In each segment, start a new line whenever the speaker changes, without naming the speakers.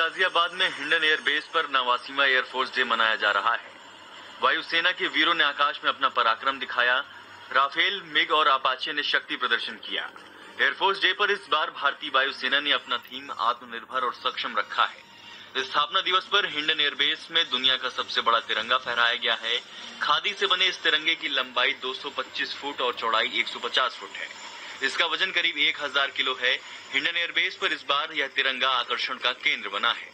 गाजियाबाद में हिंडन एयरबेस पर 89वां air force day मनाया जा रहा है। वायुसेना के वीरों ने आकाश में अपना पराक्रम दिखाया। राफेल, मिग और अपाचे ने शक्ति प्रदर्शन किया। एयरफोर्स डे पर इस बार भारतीय वायुसेना ने अपना थीम आत्मनिर्भर और सक्षम रखा है। स्थापना दिवस पर हिंडन एयरबेस में दुनिया का सबसे बड़ा तिरंगा फहराया गया है। खादी से बने इस तिरंगे की लंबाई 225 फुट और चौड़ाई 150 फुट है। इसका वजन करीब 1000 किलो है। हिंडन एयरबेस पर इस बार यह तिरंगा आकर्षण का केंद्र बना है।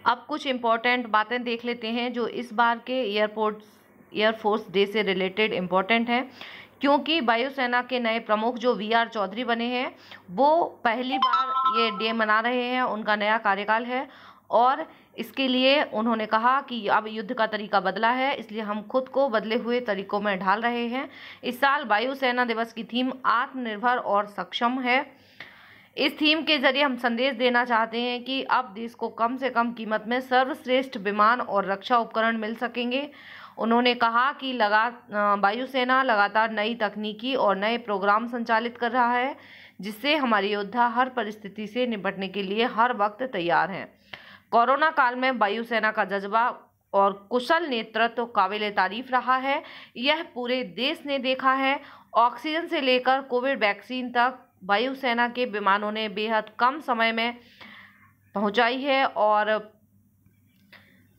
अब कुछ इम्पोर्टेंट बातें देख लेते हैं जो इस बार के एयरफोर्स डे से रिलेटेड इम्पोर्टेंट है, क्योंकि वायुसेना के नए प्रमुख जो VR चौधरी बने हैं वो पहली बार ये डे मना रहे हैं। उनका नया कार्यकाल है और इसके लिए उन्होंने कहा कि अब युद्ध का तरीका बदला है, इसलिए हम खुद को बदले हुए तरीकों में ढाल रहे हैं। इस साल वायुसेना दिवस की थीम आत्मनिर्भर और सक्षम है। इस थीम के जरिए हम संदेश देना चाहते हैं कि अब देश को कम से कम कीमत में सर्वश्रेष्ठ विमान और रक्षा उपकरण मिल सकेंगे। उन्होंने कहा कि वायुसेना लगातार नई तकनीकी और नए प्रोग्राम संचालित कर रहा है, जिससे हमारे योद्धा हर परिस्थिति से निपटने के लिए हर वक्त तैयार हैं। कोरोना काल में वायुसेना का जज्बा और कुशल नेतृत्व काबिले तारीफ रहा है। यह पूरे देश ने देखा है। ऑक्सीजन से लेकर कोविड वैक्सीन तक वायुसेना के विमानों ने बेहद कम समय में पहुंचाई है। और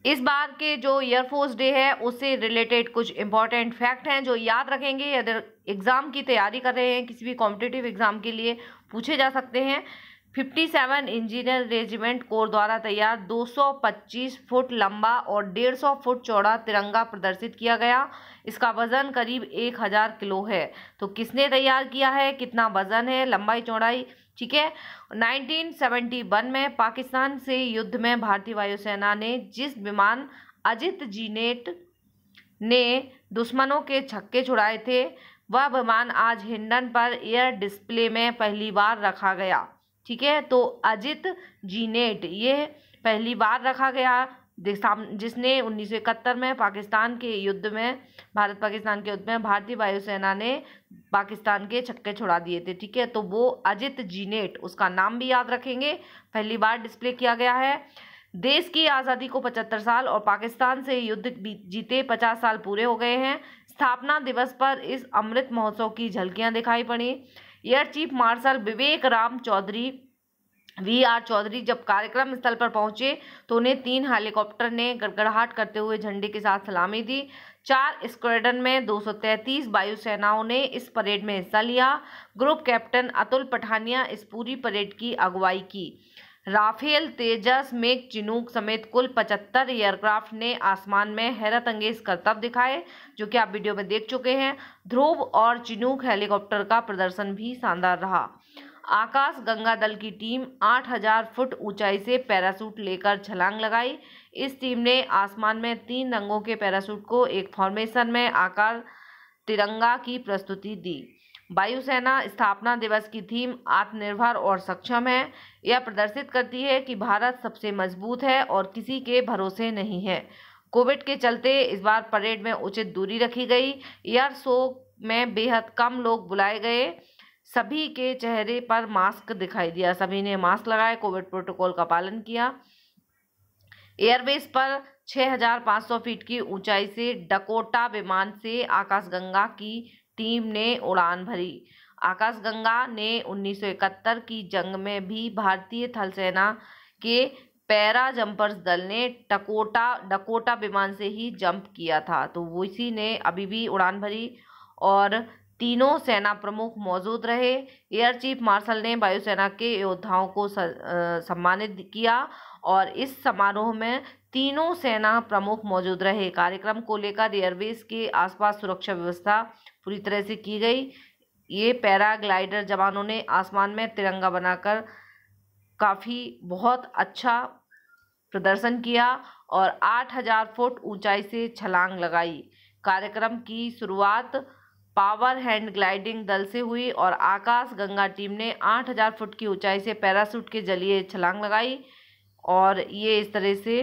इस बार के जो एयरफोर्स डे है उससे रिलेटेड कुछ इम्पॉर्टेंट फैक्ट हैं जो याद रखेंगे। यदि एग्ज़ाम की तैयारी कर रहे हैं, किसी भी कॉम्पिटिटिव एग्ज़ाम के लिए पूछे जा सकते हैं। 57 इंजीनियर रेजिमेंट कोर द्वारा तैयार 225 फुट लंबा और 150 फुट चौड़ा तिरंगा प्रदर्शित किया गया। इसका वजन करीब 1000 किलो है। तो किसने तैयार किया है, कितना वजन है, लंबाई चौड़ाई, ठीक है। 1971 में पाकिस्तान से युद्ध में भारतीय वायुसेना ने जिस विमान अजित जीनेट ने दुश्मनों के छक्के छुड़ाए थे, वह विमान आज हिंडन पर एयर डिस्प्ले में पहली बार रखा गया, ठीक है। तो अजित जीनेट ये पहली बार रखा गया, जिसने 1971 में पाकिस्तान के युद्ध में, भारत पाकिस्तान के युद्ध में भारतीय वायुसेना ने पाकिस्तान के छक्के छुड़ा दिए थे, ठीक है। तो वो अजित जीनेट, उसका नाम भी याद रखेंगे, पहली बार डिस्प्ले किया गया है। देश की आज़ादी को 75 साल और पाकिस्तान से युद्ध जीते 50 साल पूरे हो गए हैं। स्थापना दिवस पर इस अमृत महोत्सव की झलकियां दिखाई पड़ी। एयर चीफ मार्शल विवेक राम चौधरी VR चौधरी जब कार्यक्रम स्थल पर पहुंचे तो उन्हें 3 हेलीकॉप्टर ने गड़गड़ाहट करते हुए झंडे के साथ सलामी दी। 4 स्क्वाड्रन में 233 वायुसेनाओं ने इस परेड में हिस्सा लिया। ग्रुप कैप्टन अतुल पठानिया इस पूरी परेड की अगुवाई की। राफेल, तेजस, मेघ, चिनूक समेत कुल 75 एयरक्राफ्ट ने आसमान में हैरत अंगेज करतब दिखाए, जो कि आप वीडियो में देख चुके हैं। ध्रुव और चिनूक हेलीकॉप्टर का प्रदर्शन भी शानदार रहा। आकाश गंगा दल की टीम 8000 फुट ऊंचाई से पैराशूट लेकर छलांग लगाई। इस टीम ने आसमान में 3 रंगों के पैराशूट को एक फॉर्मेशन में आकार तिरंगा की प्रस्तुति दी। वायुसेना स्थापना दिवस की थीम आत्मनिर्भर और सक्षम है। यह प्रदर्शित करती है कि भारत सबसे मजबूत है और किसी के भरोसे नहीं है। कोविड के चलते इस बार परेड में उचित दूरी रखी गई। एयर शो में बेहद कम लोग बुलाए गए। सभी के चेहरे पर मास्क दिखाई दिया, सभी ने मास्क लगाए, कोविड प्रोटोकॉल का पालन किया। एयरबेस पर 6500 फीट की ऊंचाई से डकोटा विमान से आकाशगंगा की टीम ने उड़ान भरी। आकाशगंगा ने 1971 की जंग में भी भारतीय थल सेना के पैरा जंपर्स दल ने डकोटा विमान से ही जंप किया था, तो वो इसी ने अभी भी उड़ान भरी और तीनों सेना प्रमुख मौजूद रहे। एयर चीफ मार्शल ने वायुसेना के योद्धाओं को सम्मानित किया और इस समारोह में तीनों सेना प्रमुख मौजूद रहे। कार्यक्रम को लेकर एयरबेस के आसपास सुरक्षा व्यवस्था पूरी तरह से की गई। ये पैराग्लाइडर जवानों ने आसमान में तिरंगा बनाकर बहुत अच्छा प्रदर्शन किया और 8000 फुट ऊंचाई से छलांग लगाई। कार्यक्रम की शुरुआत पावर हैंड ग्लाइडिंग दल से हुई और आकाश गंगा टीम ने 8000 फुट की ऊंचाई से पैराशूट के जरिए छलांग लगाई और ये इस तरह से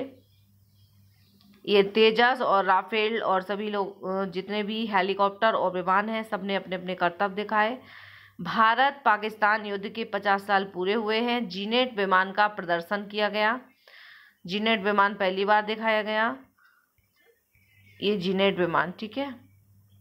ये तेजस और राफेल और सभी लोग जितने भी हेलीकॉप्टर और विमान हैं, सबने अपने अपने करतब दिखाए। भारत पाकिस्तान युद्ध के 50 साल पूरे हुए हैं। जीनेट विमान का प्रदर्शन किया गया। जीनेट विमान पहली बार दिखाया गया, ये जीनेट विमान, ठीक है।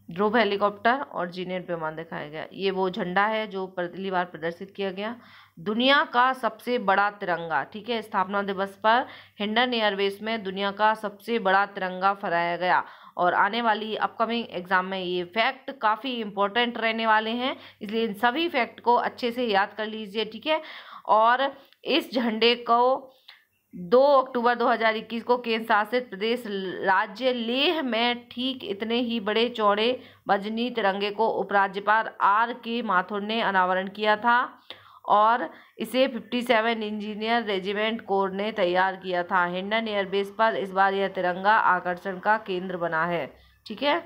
ध्रुव हेलीकॉप्टर और जीनेट विमान दिखाया गया। ये वो झंडा है जो पहली बार प्रदर्शित किया गया। दुनिया का सबसे बड़ा तिरंगा, ठीक है। स्थापना दिवस पर हिंडन एयरबेस में दुनिया का सबसे बड़ा तिरंगा फहराया गया। और आने वाली अपकमिंग एग्जाम में ये फैक्ट काफ़ी इंपॉर्टेंट रहने वाले हैं, इसलिए इन सभी फैक्ट को अच्छे से याद कर लीजिए, ठीक है। और इस झंडे को 2 अक्टूबर 2021 को केंद्र शासित प्रदेश राज्य लेह में ठीक इतने ही बड़े चौड़े बजनी तिरंगे को उपराज्यपाल R.K. माथुर ने अनावरण किया था और इसे 57 इंजीनियर रेजिमेंट कोर ने तैयार किया था। हिंडन एयरबेस पर इस बार यह तिरंगा आकर्षण का केंद्र बना है, ठीक है।